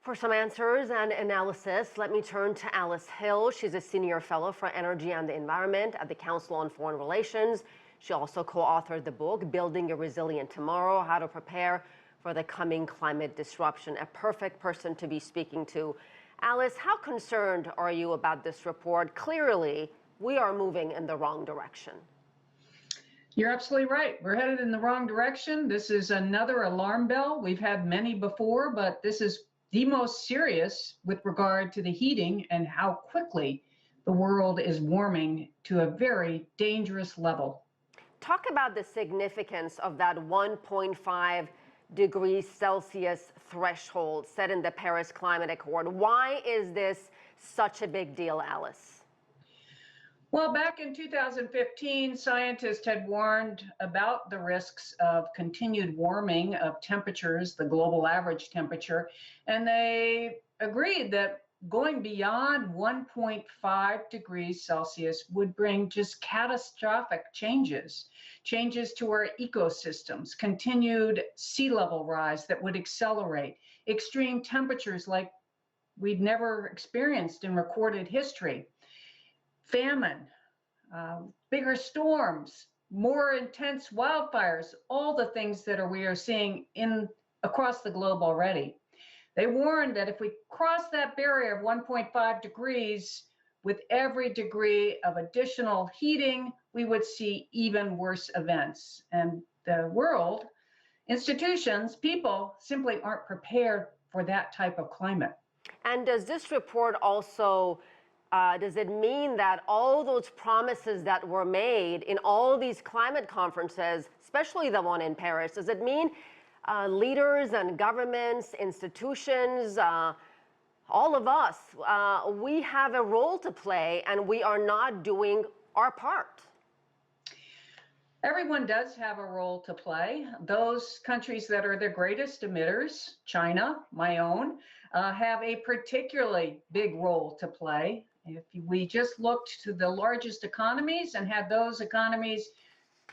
For some answers and analysis, let me turn to Alice Hill. She's a senior fellow for energy and the environment at the Council on Foreign Relations. She also co-authored the book, Building a Resilient Tomorrow, How to Prepare for the Coming Climate Disruption. A perfect person to be speaking to. Alice, how concerned are you about this report? Clearly, we are moving in the wrong direction. You're absolutely right. We're headed in the wrong direction. This is another alarm bell. We've had many before, but this is the most serious with regard to the heating and how quickly the world is warming to a very dangerous level. Talk about the significance of that 1.5 degrees Celsius threshold set in the Paris Climate Accord. Why is this such a big deal, Alice? Well, back in 2015, scientists had warned about the risks of continued warming of temperatures, the global average temperature, and they agreed that going beyond 1.5 degrees Celsius would bring just catastrophic changes to our ecosystems, continued sea level rise that would accelerate, extreme temperatures like we'd never experienced in recorded history, famine, bigger storms, more intense wildfires, all the things that we are seeing across the globe already. They warned that if we cross that barrier of 1.5 degrees, with every degree of additional heating, we would see even worse events. And the world, institutions, people simply aren't prepared for that type of climate. And does this report also does it mean that all those promises that were made in all these climate conferences, especially the one in Paris, does it mean leaders and governments, institutions, all of us, we have a role to play and we are not doing our part? Everyone does have a role to play. Those countries that are the greatest emitters, China, my own, have a particularly big role to play. If we just looked to the largest economies and had those economies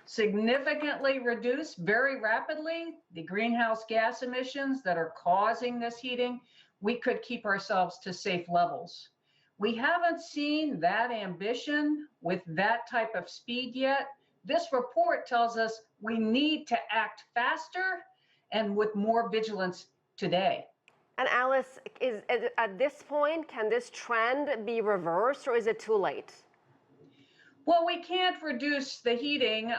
significantly reduce very rapidly the greenhouse gas emissions that are causing this heating, we could keep ourselves to safe levels. We haven't seen that ambition with that type of speed yet. This report tells us we need to act faster and with more vigilance today. And Alice, at this point, can this trend be reversed or is it too late? Well, we can't reduce the heating,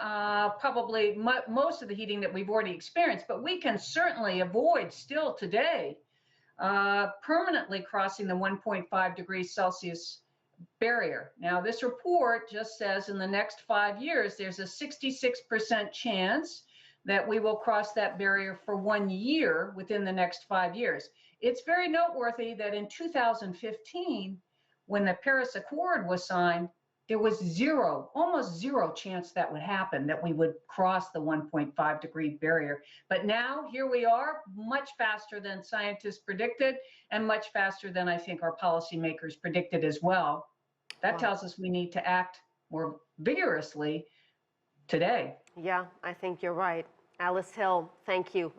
probably most of the heating that we've already experienced, but we can certainly avoid still today permanently crossing the 1.5 degrees Celsius barrier. Now, this report just says in the next 5 years, there's a 66% chance that we will cross that barrier for 1 year within the next 5 years. It's very noteworthy that in 2015, when the Paris Accord was signed, there was almost zero chance that would happen, that we would cross the 1.5 degree barrier. But now here we are, much faster than scientists predicted and much faster than I think our policymakers predicted as well. That tells us we need to act more vigorously today. Yeah, I think you're right. Alice Hill, thank you.